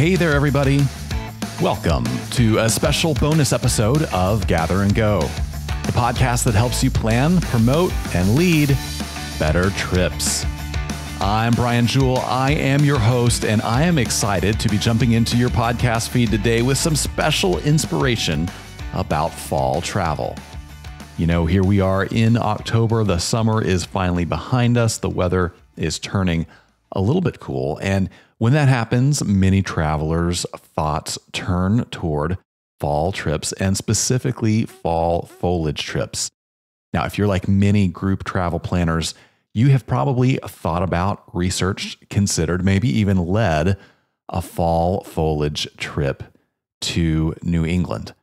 Hey there, everybody. Welcome to a special bonus episode of Gather and Go, the podcast that helps you plan, promote, and lead better trips. I'm Brian Jewell. I am your host, and I am excited to be jumping into your podcast feed today with some special inspiration about fall travel. You know, here we are in October. The summer is finally behind us. The weather is turning a little bit cool. And when that happens, many travelers' thoughts turn toward fall trips and specifically fall foliage trips. Now, if you're like many group travel planners, you have probably thought about, researched, considered, maybe even led a fall foliage trip to New England.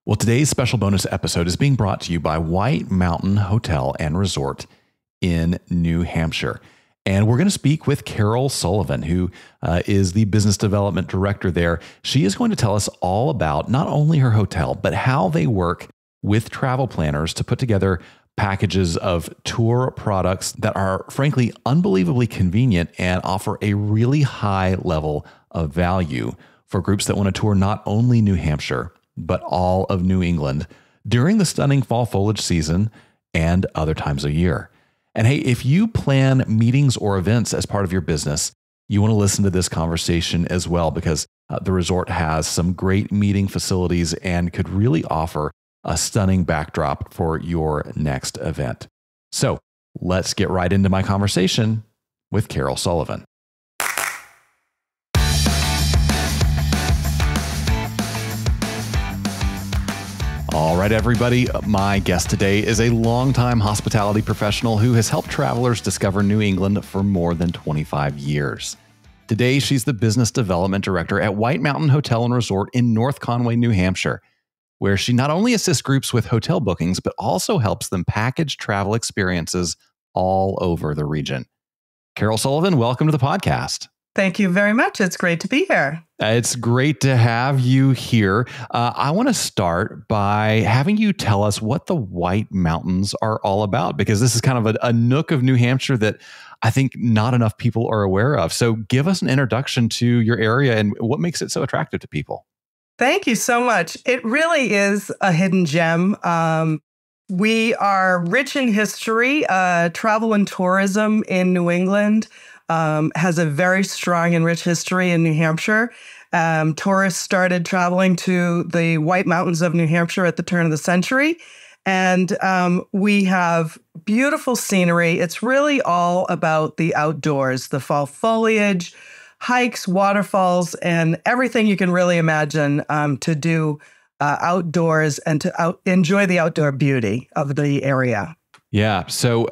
Well, today's special bonus episode is being brought to you by White Mountain Hotel and Resort in New Hampshire. And we're going to speak with Carol Sullivan, who is the business development director there. She is going to tell us all about not only her hotel, but how they work with travel planners to put together packages of tour products that are frankly unbelievably convenient and offer a really high level of value for groups that want to tour not only New Hampshire, but all of New England during the stunning fall foliage season and other times of year. And hey, if you plan meetings or events as part of your business, you want to listen to this conversation as well, because the resort has some great meeting facilities and could really offer a stunning backdrop for your next event. So let's get right into my conversation with Carol Sullivan. All right, everybody. My guest today is a longtime hospitality professional who has helped travelers discover New England for more than 25 years. Today, she's the business development director at White Mountain Hotel and Resort in North Conway, New Hampshire, where she not only assists groups with hotel bookings, but also helps them package travel experiences all over the region. Carol Sullivan, welcome to the podcast. Thank you very much. It's great to be here. It's great to have you here. I want to start by having you tell us what the White Mountains are all about, because this is kind of a nook of New Hampshire that I think not enough people are aware of. So give us an introduction to your area and what makes it so attractive to people. Thank you so much. It really is a hidden gem. We are rich in history. Travel and tourism in New England has a very strong and rich history in New Hampshire. Tourists started traveling to the White Mountains of New Hampshire at the turn of the century. And we have beautiful scenery. It's really all about the outdoors, the fall foliage, hikes, waterfalls, and everything you can really imagine to do outdoors and to enjoy the outdoor beauty of the area. Yeah. So,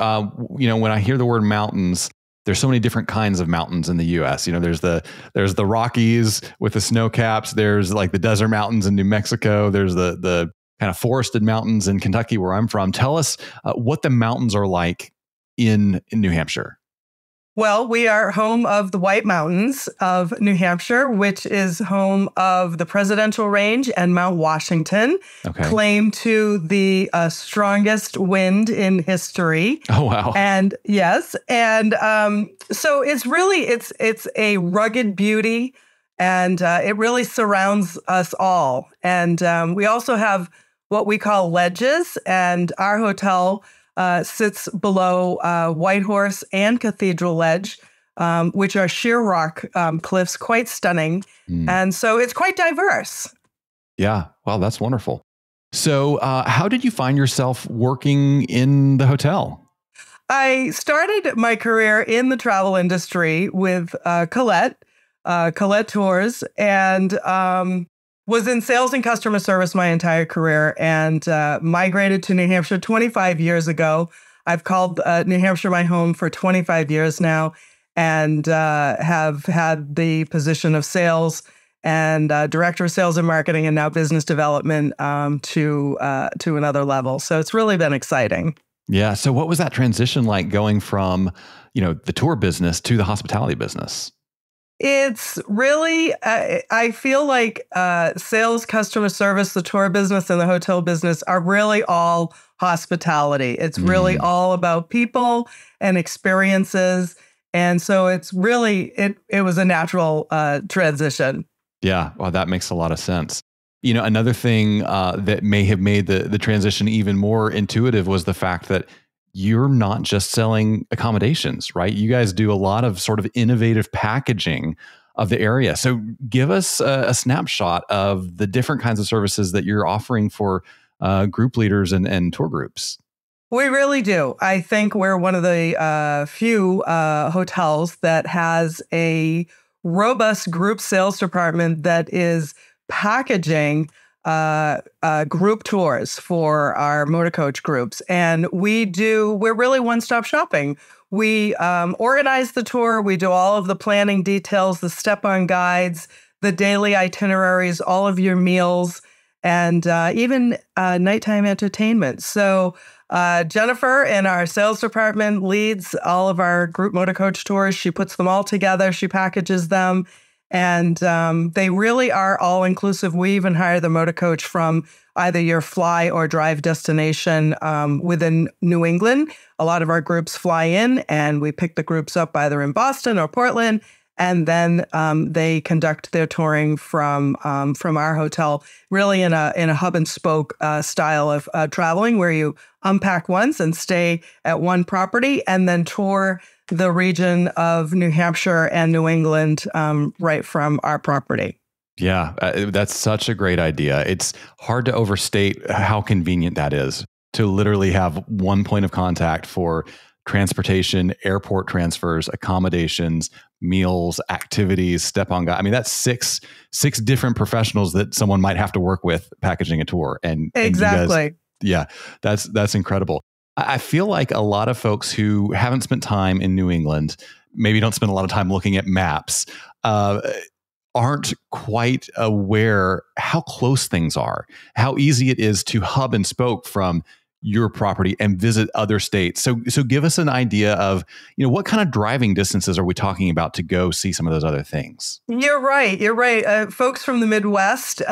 when I hear the word mountains, there's so many different kinds of mountains in the U.S. There's the Rockies with the snow caps. There's like the desert mountains in New Mexico. There's the kind of forested mountains in Kentucky, where I'm from. Tell us what the mountains are like in New Hampshire. Well, we are home of the White Mountains of New Hampshire, which is home of the Presidential Range and Mount Washington, claim to the strongest wind in history. Oh, wow. And yes. And so it's a rugged beauty, and it really surrounds us all. And we also have what we call ledges, and our hotel sits below Whitehorse and Cathedral Ledge, which are sheer rock cliffs, quite stunning. And so it's quite diverse. Yeah. Wow, that's wonderful. So how did you find yourself working in the hotel? I started my career in the travel industry with Colette Tours, and was in sales and customer service my entire career, and migrated to New Hampshire 25 years ago. I've called New Hampshire my home for 25 years now, and have had the position of sales and director of sales and marketing, and now business development to another level. So it's really been exciting. Yeah. So what was that transition like, going from, the tour business to the hospitality business? It's really, I feel like sales, customer service, the tour business, and the hotel business are really all hospitality. It's really all about people and experiences. And so it's really, it was a natural transition. Yeah, well, that makes a lot of sense. Another thing that may have made the transition even more intuitive was the fact that you're not just selling accommodations, right? You guys do a lot of sort of innovative packaging of the area. So give us a snapshot of the different kinds of services that you're offering for group leaders and tour groups. We really do. I think we're one of the few hotels that has a robust group sales department that is packaging group tours for our motor coach groups. And we're really one-stop shopping. We organize the tour. We do all of the planning details, the step-on guides, the daily itineraries, all of your meals, and even nighttime entertainment. So Jennifer in our sales department leads all of our group motor coach tours. She puts them all together. She packages them. And they really are all inclusive. We even hire the motor coach from either your fly or drive destination within New England. A lot of our groups fly in and we pick the groups up either in Boston or Portland. And then they conduct their touring from our hotel, really in a hub and spoke style of traveling, where you unpack once and stay at one property and then tour the region of New Hampshire and New England right from our property. Yeah, that's such a great idea. It's hard to overstate how convenient that is to literally have one point of contact for transportation, airport transfers, accommodations, meals, activities, step-on guide. I mean, that's six different professionals that someone might have to work with packaging a tour. And exactly. Yeah, that's incredible. I feel like a lot of folks who haven't spent time in New England, maybe don't spend a lot of time looking at maps, aren't quite aware how close things are, how easy it is to hub and spoke from your property and visit other states. So give us an idea of, what kind of driving distances are we talking about to go see some of those other things? You're right. Folks from the Midwest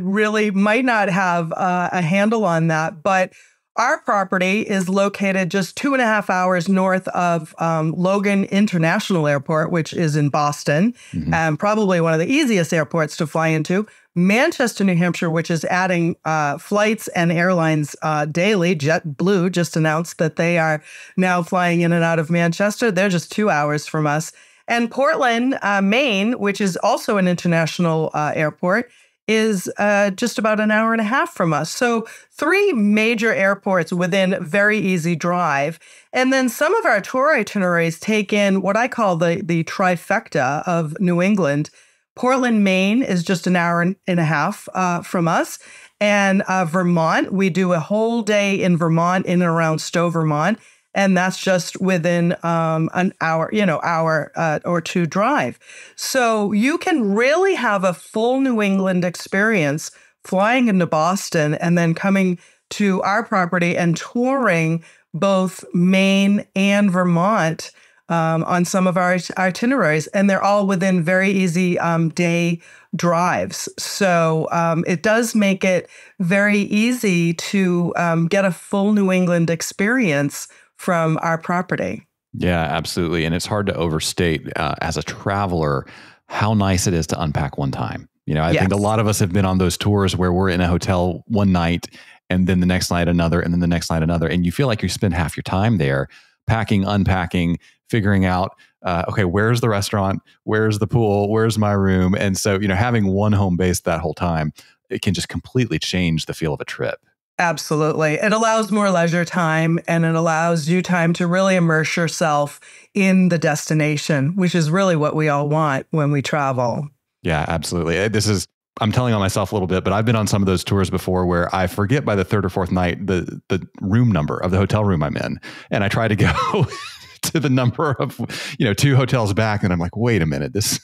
really might not have a handle on that, but our property is located just 2.5 hours north of Logan International Airport, which is in Boston, and probably one of the easiest airports to fly into. Manchester, New Hampshire, which is adding flights and airlines daily. JetBlue just announced that they are now flying in and out of Manchester. They're just 2 hours from us. And Portland, Maine, which is also an international airport, is just about an hour and a half from us. So 3 major airports within very easy drive. And then some of our tour itineraries take in what I call the trifecta of New England. Portland, Maine is just an hour and a half from us. And Vermont, we do a whole day in Vermont, in and around Stowe, Vermont. And that's just within an hour, hour or two drive. So you can really have a full New England experience flying into Boston and then coming to our property and touring both Maine and Vermont on some of our itineraries. And they're all within very easy day drives. So it does make it very easy to get a full New England experience from our property. Yeah, absolutely. And it's hard to overstate as a traveler how nice it is to unpack one time. I think a lot of us have been on those tours where we're in a hotel one night and then the next night another, and then the next night another. And you feel like you spend half your time there packing, unpacking, figuring out, okay, where's the restaurant? Where's the pool? Where's my room? And so, having one home base that whole time, it can just completely change the feel of a trip. Absolutely. It allows more leisure time, and it allows you time to really immerse yourself in the destination, which is really what we all want when we travel. Yeah, absolutely. I'm telling on myself a little bit, but I've been on some of those tours before where I forget by the 3rd or 4th night the room number of the hotel room I'm in. And I try to go to the number of, 2 hotels back. And I'm like, wait a minute, this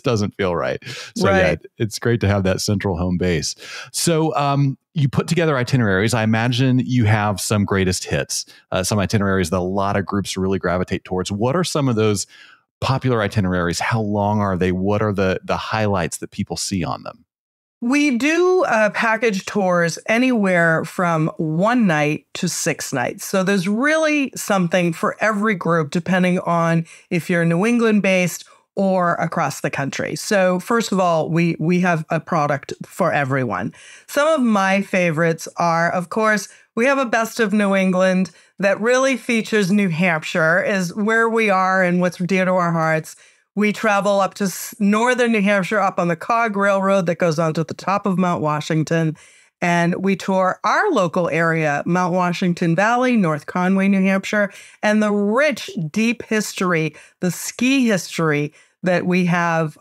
doesn't feel right. So right. Yeah, it's great to have that central home base. So you put together itineraries. I imagine you have some greatest hits, some itineraries that a lot of groups really gravitate towards. What are some of those popular itineraries? How long are they? What are the highlights that people see on them? We do package tours anywhere from 1 night to 6 nights. So there's really something for every group, depending on if you're New England based or across the country. So first of all, we have a product for everyone. Some of my favorites are, of course, we have a Best of New England that really features New Hampshire, is where we are and what's dear to our hearts. We travel up to northern New Hampshire, up on the Cog Railroad that goes on to the top of Mount Washington. And we tour our local area, Mount Washington Valley, North Conway, New Hampshire, and the rich, deep history, the ski history that we have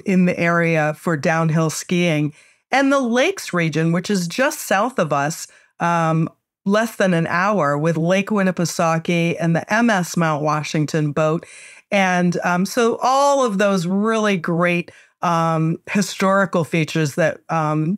in the area for downhill skiing. And the Lakes region, which is just south of us, less than an hour, with Lake Winnipesaukee and the MS Mount Washington boat. And so all of those really great historical features that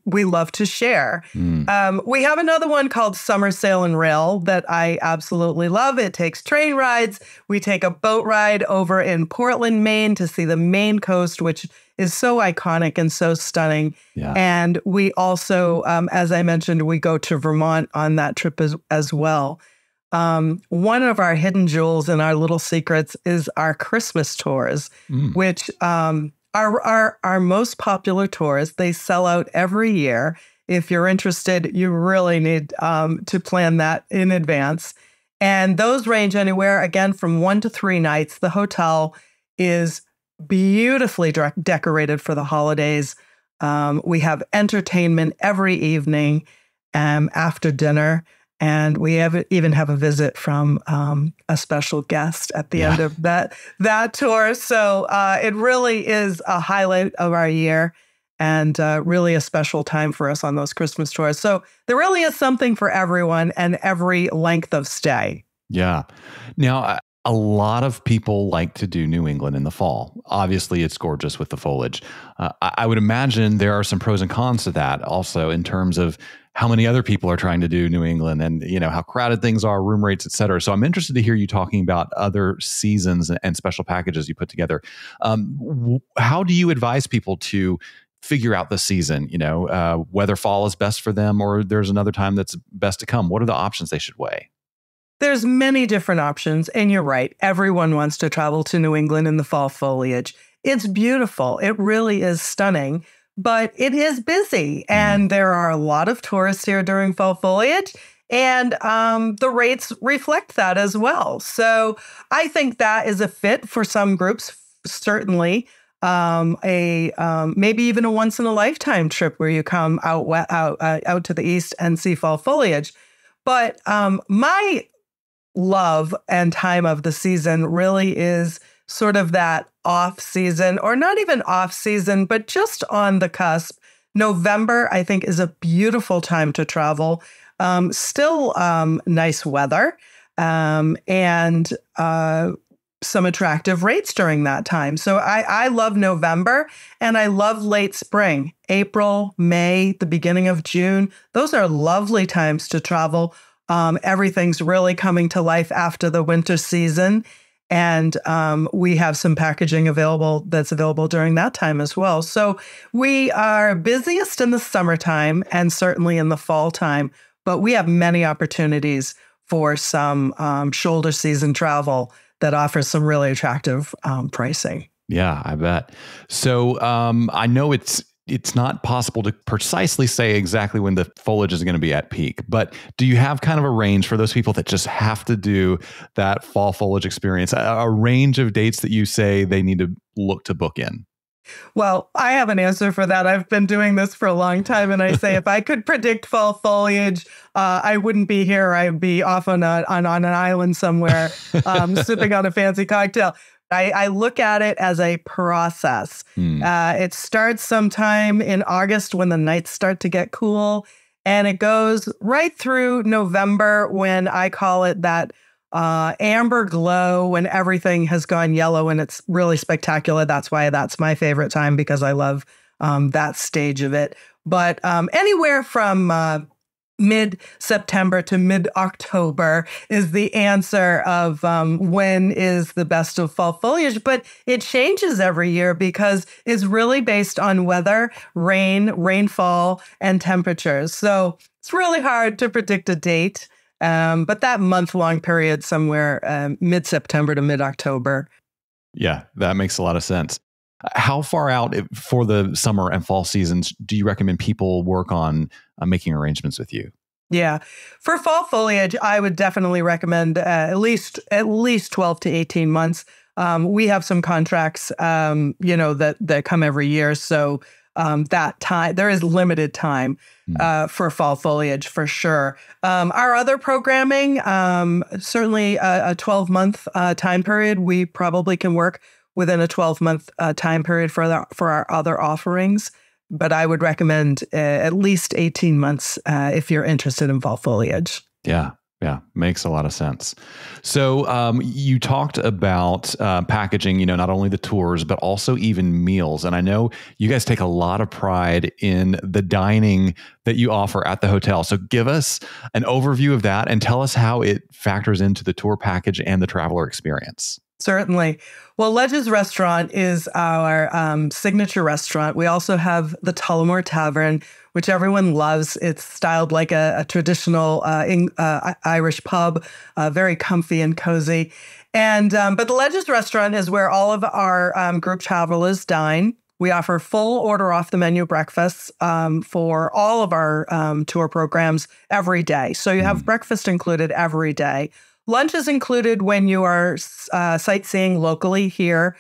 we love to share. We have another one called Summer Sail and Rail that I absolutely love. It takes train rides. We take a boat ride over in Portland, Maine to see the Maine coast, which is so iconic and so stunning. Yeah. And we also, as I mentioned, we go to Vermont on that trip as well. One of our hidden jewels and our little secrets is our Christmas tours, which are our most popular tours. They sell out every year. If you're interested, you really need to plan that in advance. And those range anywhere, again, from 1 to 3 nights. The hotel is beautifully decorated for the holidays. We have entertainment every evening after dinner. And we even have a visit from a special guest at the end of that tour. So it really is a highlight of our year and really a special time for us on those Christmas tours. So there really is something for everyone and every length of stay. Yeah. Now, a lot of people like to do New England in the fall. Obviously, it's gorgeous with the foliage. I would imagine there are some pros and cons to that also in terms of how many other people are trying to do New England and, you know, how crowded things are, room rates, et cetera. So I'm interested to hear you talking about other seasons and special packages you put together. How do you advise people to figure out the season, you know, whether fall is best for them or there's another time that's best to come? What are the options they should weigh? There's many different options. And you're right. Everyone wants to travel to New England in the fall foliage. It's beautiful. It really is stunning. But it is busy, and there are a lot of tourists here during fall foliage, and the rates reflect that as well. So I think that is a fit for some groups, certainly. Maybe even a once-in-a-lifetime trip where you come out to the east and see fall foliage. But my love and time of the season really is sort of that off season, or not even off season, but just on the cusp. November, I think, is a beautiful time to travel. Still nice weather and some attractive rates during that time. So I love November and I love late spring, April, May, the beginning of June. Those are lovely times to travel. Everything's really coming to life after the winter season. And we have some packaging that's available during that time as well. So we are busiest in the summertime and certainly in the fall time, but we have many opportunities for some shoulder season travel that offers some really attractive pricing. Yeah, I bet. So I know it's not possible to precisely say exactly when the foliage is going to be at peak, but do you have kind of a range for those people that just have to do that fall foliage experience, a range of dates that you say they need to look to book in? Well, I have an answer for that. I've been doing this for a long time, and I say if I could predict fall foliage, I wouldn't be here. I'd be off on an island somewhere, sipping on a fancy cocktail. I look at it as a process. It starts sometime in August when the nights start to get cool, and it goes right through November when I call it that amber glow, when everything has gone yellow and it's really spectacular. That's why that's my favorite time, because I love that stage of it. But anywhere from mid-September to mid-October is the answer of when is the best of fall foliage. But it changes every year because it's really based on weather, rainfall, and temperatures. So it's really hard to predict a date. But that month-long period somewhere mid-September to mid-October. Yeah, that makes a lot of sense. How far out for the summer and fall seasons do you recommend people work on making arrangements with you? Yeah. For fall foliage, I would definitely recommend at least 12 to 18 months. We have some contracts, that come every year. So that time, there is limited time for fall foliage for sure. Our other programming, certainly a 12-month time period, we probably can work within a 12-month time period for our other offerings. But I would recommend at least 18 months if you're interested in fall foliage. Yeah. Yeah. Makes a lot of sense. So you talked about packaging, not only the tours, but also even meals. And I know you guys take a lot of pride in the dining that you offer at the hotel. So give us an overview of that and tell us how it factors into the tour package and the traveler experience. Certainly. Well, Ledge's Restaurant is our signature restaurant. We also have the Tullamore Tavern, which everyone loves. It's styled like a traditional Irish pub, very comfy and cozy. And but the Ledge's Restaurant is where all of our group travelers dine. We offer full order off the menu breakfasts for all of our tour programs every day. So you have breakfast included every day. Lunch is included when you are sightseeing locally here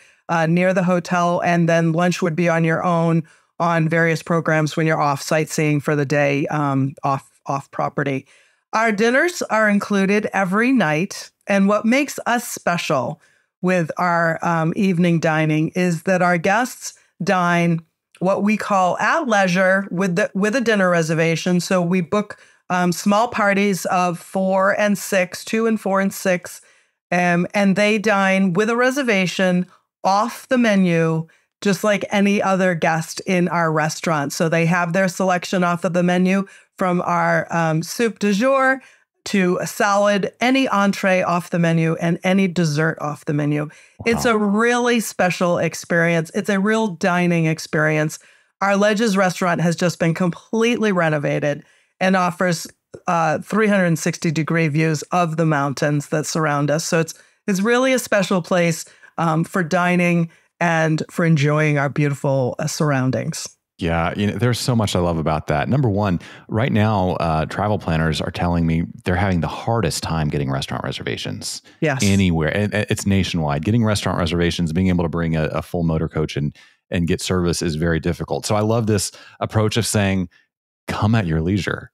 near the hotel, and then lunch would be on your own on various programs when you're off sightseeing for the day off property. Our dinners are included every night, and what makes us special with our evening dining is that our guests dine what we call at leisure with a dinner reservation. So we book small parties of 4 and 6, 2 and 4 and 6, and they dine with a reservation off the menu, just like any other guest in our restaurant. So they have their selection off of the menu from our soup du jour to a salad, any entree off the menu, and any dessert off the menu. Wow. It's a really special experience. It's a real dining experience. Our Ledge's Restaurant has just been completely renovated and offers 360-degree views of the mountains that surround us. So it's really a special place for dining and for enjoying our beautiful surroundings. Yeah, there's so much I love about that. Number one, right now, travel planners are telling me they're having the hardest time getting restaurant reservations. Yes. Anywhere. And it's nationwide. Getting restaurant reservations, being able to bring a full motor coach and get service is very difficult. So I love this approach of saying, come at your leisure.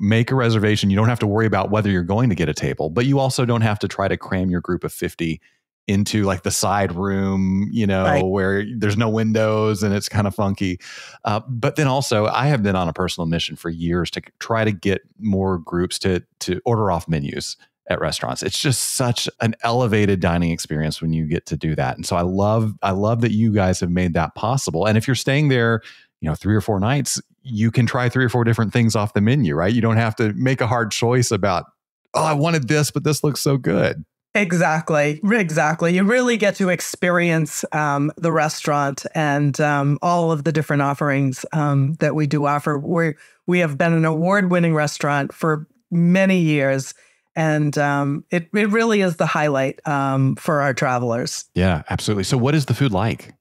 Make a reservation. You don't have to worry about whether you're going to get a table, but you also don't have to try to cram your group of 50 into like the side room, right, where there's no windows and it's kind of funky. But then also I have been on a personal mission for years to try to get more groups to order off menus at restaurants. It's just such an elevated dining experience when you get to do that. And so I love that you guys have made that possible. And if you're staying there, 3 or 4 nights, you can try 3 or 4 different things off the menu, right? You don't have to make a hard choice about, I wanted this, but this looks so good. Exactly. You really get to experience the restaurant and all of the different offerings that we do offer. We have been an award-winning restaurant for many years, and it really is the highlight for our travelers. Yeah, absolutely. So what is the food like?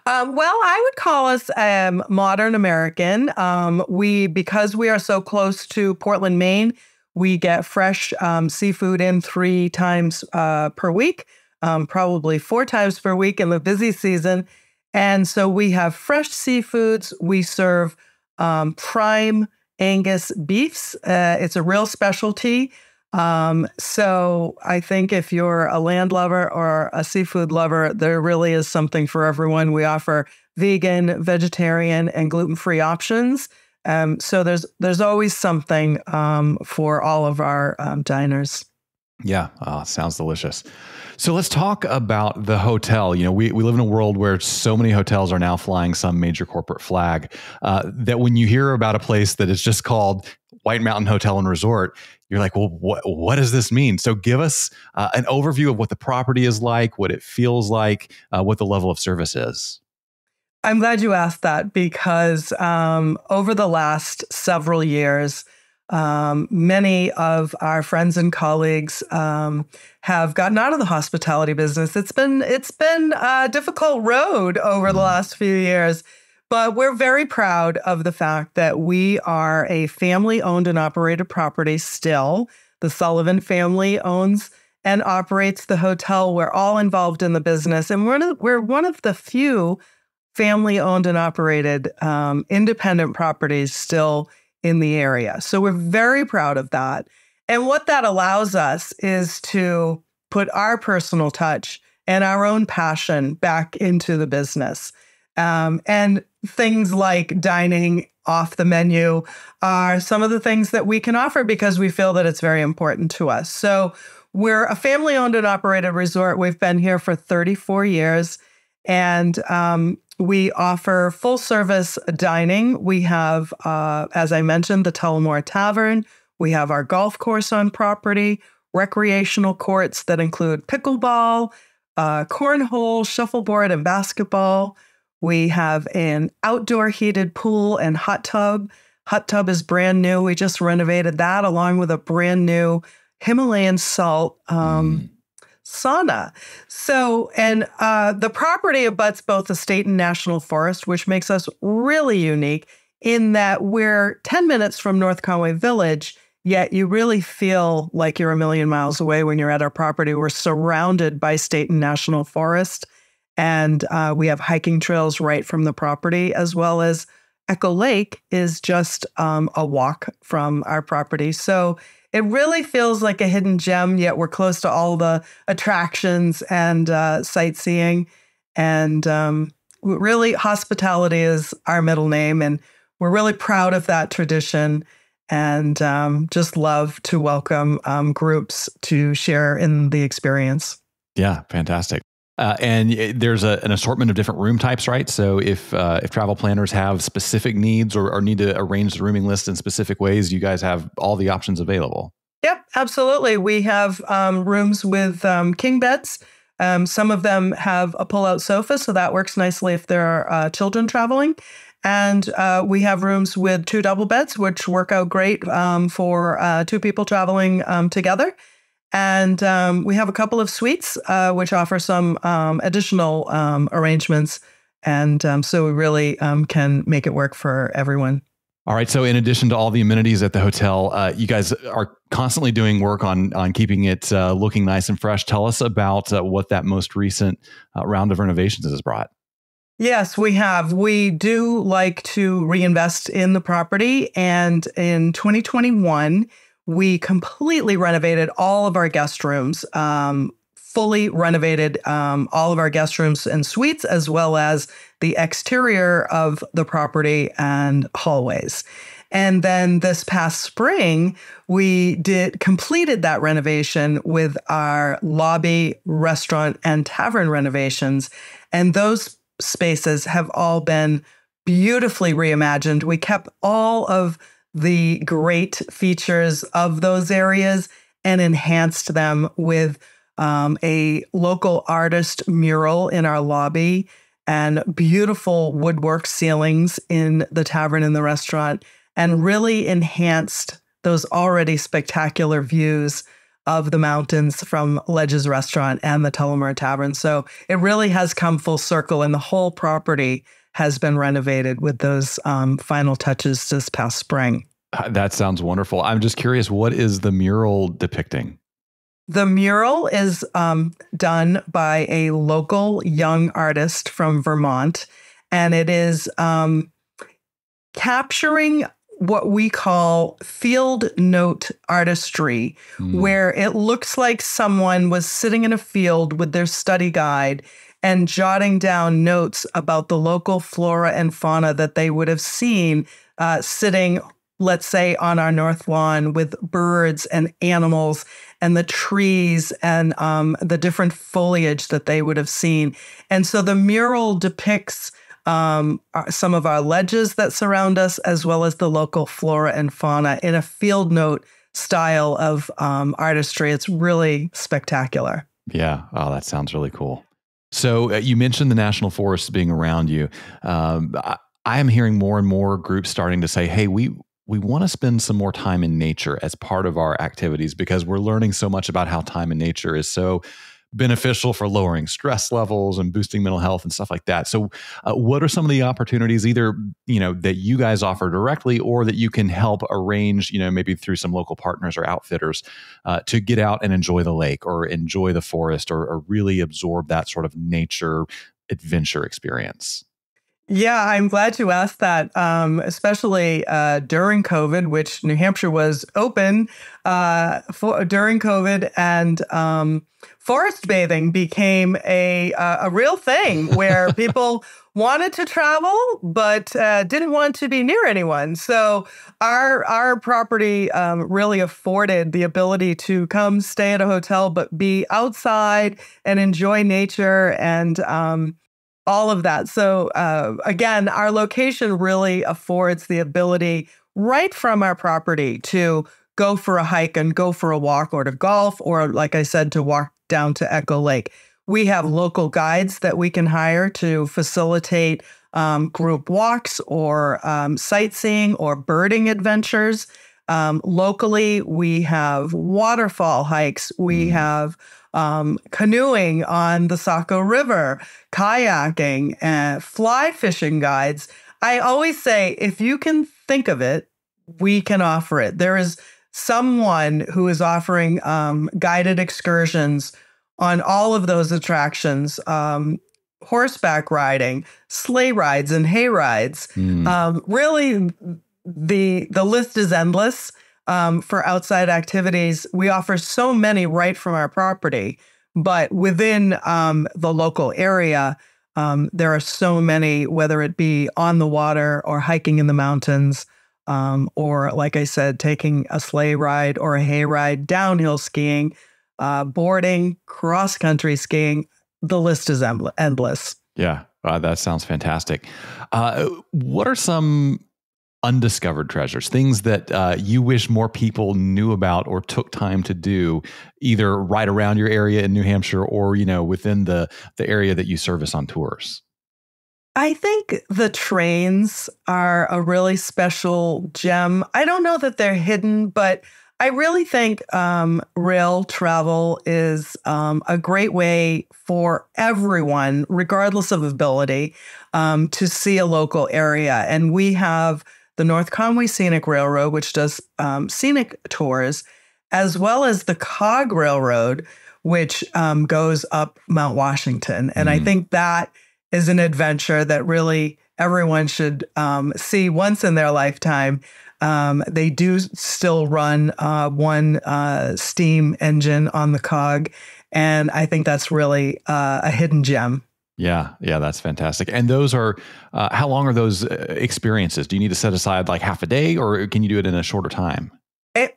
Well, I would call us modern American. Because we are so close to Portland, Maine, we get fresh seafood in 3 times per week, probably 4 times per week in the busy season. And so we have fresh seafoods. We serve prime Angus beefs. It's a real specialty. So I think if you're a land lover or a seafood lover, there really is something for everyone. We offer vegan, vegetarian, and gluten-free options. So there's always something for all of our diners. Yeah, sounds delicious. So let's talk about the hotel. We live in a world where so many hotels are now flying some major corporate flag that when you hear about a place that is just called White Mountain Hotel and Resort, you're like, well, what does this mean? So give us an overview of what the property is like, what it feels like, what the level of service is. I'm glad you asked that because over the last several years, Many of our friends and colleagues have gotten out of the hospitality business. It's been a difficult road over the last few years, but we're very proud of the fact that we are a family-owned and operated property still. The Sullivan family owns and operates the hotel. We're all involved in the business, and we're one of the few family-owned and operated independent properties still in the area. So we're very proud of that. And what that allows us is to put our personal touch and our own passion back into the business. And things like dining off the menu are some of the things that we can offer because we feel that it's very important to us. So we're a family-owned and operated resort. We've been here for 34 years, and we offer full-service dining. We have, as I mentioned, the Tullamore Tavern. We have our golf course on property, recreational courts that include pickleball, cornhole, shuffleboard, and basketball. We have an outdoor heated pool and hot tub. Hot tub is brand new. We just renovated that along with a brand new Himalayan salt sauna. So, and the property abuts both the state and national forest, which makes us really unique in that we're 10 minutes from North Conway Village, yet you really feel like you're a million miles away when you're at our property. We're surrounded by state and national forest, and we have hiking trails right from the property, as well as Echo Lake is just a walk from our property. So it really feels like a hidden gem, yet we're close to all the attractions and sightseeing. And really, hospitality is our middle name, and we're really proud of that tradition and just love to welcome groups to share in the experience. Yeah, fantastic. And there's an assortment of different room types, right? So if travel planners have specific needs or need to arrange the rooming list in specific ways, you guys have all the options available. Yep, absolutely. We have rooms with king beds. Some of them have a pull-out sofa, so that works nicely if there are children traveling. And we have rooms with 2 double beds, which work out great for 2 people traveling together. And we have a couple of suites, which offer some additional arrangements. And so we really can make it work for everyone. All right. So in addition to all the amenities at the hotel, you guys are constantly doing work on keeping it looking nice and fresh. Tell us about what that most recent round of renovations has brought. Yes, we have. We do like to reinvest in the property. And in 2021, we completely renovated all of our guest rooms, fully renovated all of our guest rooms and suites, as well as the exterior of the property and hallways. And then this past spring, we completed that renovation with our lobby, restaurant, and tavern renovations. And those spaces have all been beautifully reimagined. We kept all of the great features of those areas and enhanced them with a local artist mural in our lobby and beautiful woodwork ceilings in the tavern and the restaurant, and really enhanced those already spectacular views of the mountains from Ledge's Restaurant and the Tullamore Tavern. So it really has come full circle, and the whole property has been renovated with those final touches this past spring. That sounds wonderful. I'm just curious, what is the mural depicting? The mural is done by a local young artist from Vermont, and it is capturing what we call field note artistry, where it looks like someone was sitting in a field with their study guide and jotting down notes about the local flora and fauna that they would have seen sitting, let's say, on our north lawn with birds and animals and the trees and the different foliage that they would have seen. And so the mural depicts some of our ledges that surround us, as well as the local flora and fauna in a field note style of artistry. It's really spectacular. Yeah. Oh, that sounds really cool. So you mentioned the national forests being around you. I am hearing more and more groups starting to say, hey, we we want to spend some more time in nature as part of our activities because we're learning so much about how time in nature is so beneficial for lowering stress levels and boosting mental health and stuff like that. So what are some of the opportunities either, that you guys offer directly or that you can help arrange, maybe through some local partners or outfitters to get out and enjoy the lake or enjoy the forest or really absorb that sort of nature adventure experience? Yeah, I'm glad you asked that, especially during COVID, which New Hampshire was open during COVID, and forest bathing became a real thing where people wanted to travel but didn't want to be near anyone. So our property really afforded the ability to come stay at a hotel but be outside and enjoy nature and all of that. So again, our location really affords the ability right from our property to go for a hike and go for a walk or to golf or, like I said, to walk down to Echo Lake. We have local guides that we can hire to facilitate group walks or sightseeing or birding adventures. Locally, we have waterfall hikes. We have canoeing on the Saco River, kayaking, and fly fishing guides. I always say, if you can think of it, we can offer it. There is someone who is offering guided excursions on all of those attractions, horseback riding, sleigh rides, and hay rides. Really, the list is endless. For outside activities, we offer so many right from our property, but within the local area, there are so many, whether it be on the water or hiking in the mountains, or, like I said, taking a sleigh ride or a hay ride, downhill skiing, boarding, cross-country skiing. The list is endless. Yeah, that sounds fantastic. What are some undiscovered treasures, things that you wish more people knew about or took time to do, either right around your area in New Hampshire or, within the area that you service on tours? I think the trains are a really special gem. I don't know that they're hidden, but I really think rail travel is a great way for everyone, regardless of ability, to see a local area. And we have the North Conway Scenic Railroad, which does scenic tours, as well as the Cog Railroad, which goes up Mount Washington. And I think that is an adventure that really everyone should see once in their lifetime. They do still run one steam engine on the Cog, and I think that's really a hidden gem. Yeah, that's fantastic. And those are, how long are those experiences? Do you need to set aside like half a day or can you do it in a shorter time?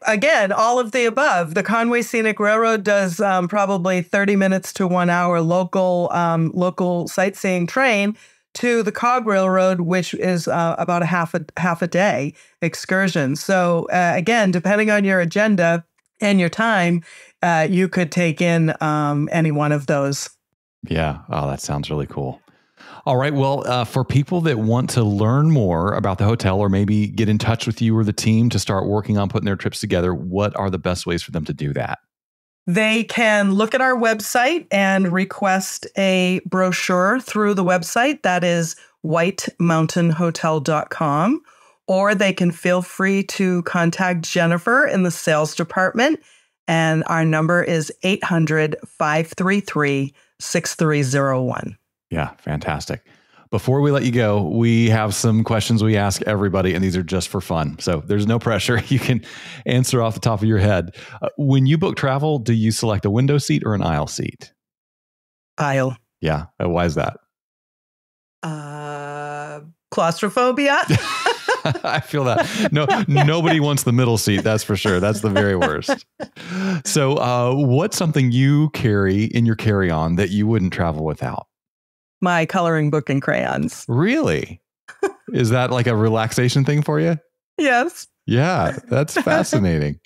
Again, all of the above. The Conway Scenic Railroad does probably 30 minutes to 1 hour local sightseeing train to the Cog Railroad, which is about a half a day excursion. So again, depending on your agenda and your time, you could take in any one of those. Yeah. Oh, that sounds really cool. All right. Well, for people that want to learn more about the hotel or maybe get in touch with you or the team to start working on putting their trips together, what are the best ways for them to do that? They can look at our website and request a brochure through the website. That is whitemountainhotel.com. Or they can feel free to contact Jennifer in the sales department. And our number is 800-533-6301. Yeah, fantastic. Before we let you go, we have some questions we ask everybody, and these are just for fun. So there's no pressure. You can answer off the top of your head. When you book travel, do you select a window seat or an aisle seat? Aisle. Yeah. Why is that? Claustrophobia. I feel that. Nobody wants the middle seat. That's for sure. That's the very worst. So what's something you carry in your carry-on that you wouldn't travel without? My coloring book and crayons. Really? Is that like a relaxation thing for you? Yes. Yeah, that's fascinating.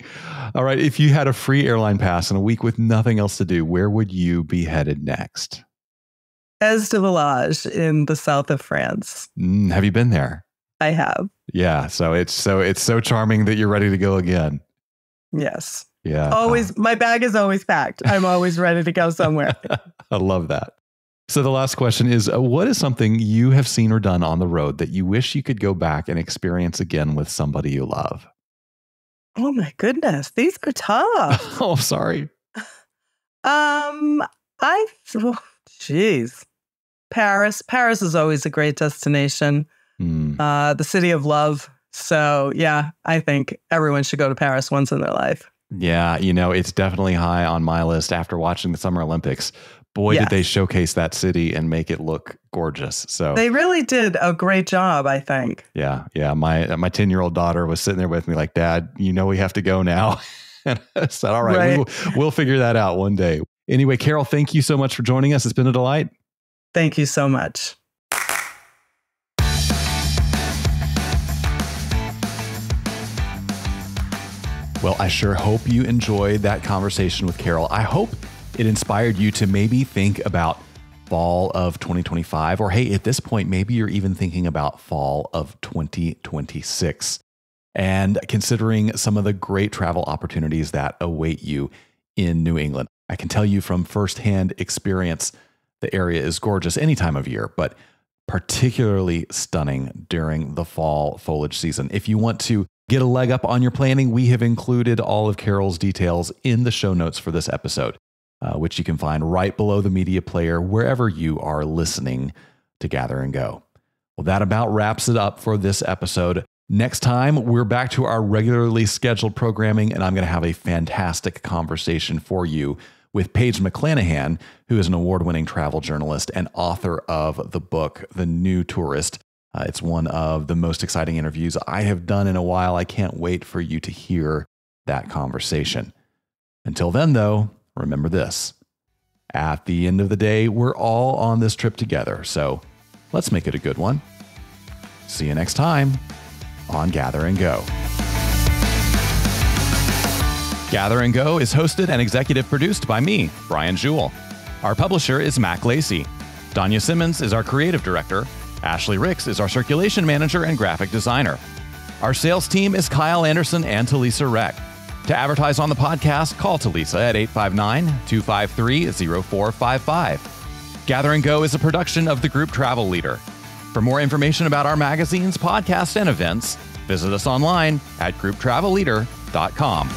All right. If you had a free airline pass and a week with nothing else to do, where would you be headed next? Aix de Village in the south of France. Have you been there? I have. Yeah. So it's so charming that you're ready to go again. Yes. Yeah. Always. My bag is always packed. I'm always ready to go somewhere. I love that. So the last question is, what is something you have seen or done on the road that you wish you could go back and experience again with somebody you love? Oh my goodness. These are tough. Oh, sorry. Geez. Paris. Paris is always a great destination. The city of love. So yeah, I think everyone should go to Paris once in their life. Yeah. It's definitely high on my list after watching the Summer Olympics. Boy, did they showcase that city and make it look gorgeous. So they really did a great job, I think. Yeah. Yeah. My 10-year-old daughter was sitting there with me like, Dad, we have to go now. And I said, all right. We'll figure that out one day. Anyway, Carol, thank you so much for joining us. It's been a delight. Thank you so much. Well, I sure hope you enjoyed that conversation with Carol. I hope it inspired you to maybe think about fall of 2025, or hey, at this point, maybe you're even thinking about fall of 2026 and considering some of the great travel opportunities that await you in New England. I can tell you from firsthand experience, the area is gorgeous any time of year, but particularly stunning during the fall foliage season. If you want to get a leg up on your planning, we have included all of Carol's details in the show notes for this episode, which you can find right below the media player wherever you are listening to Gather and Go. Well, that about wraps it up for this episode. Next time, we're back to our regularly scheduled programming, and I'm going to have a fantastic conversation for you with Paige McClanahan, who is an award-winning travel journalist and author of the book, The New Tourist. It's one of the most exciting interviews I have done in a while. I can't wait for you to hear that conversation. Until then, though, remember this. At the end of the day, we're all on this trip together, so let's make it a good one. See you next time on Gather and Go. Gather and Go is hosted and executive produced by me, Brian Jewell. Our publisher is Mac Lacey. Danya Simmons is our creative director. Ashley Ricks is our circulation manager and graphic designer. Our sales team is Kyle Anderson and Talisa Reck. To advertise on the podcast, call Talisa at 859-253-0455. Gather and Go is a production of the Group Travel Leader. For more information about our magazines, podcasts, and events, visit us online at grouptravelleader.com.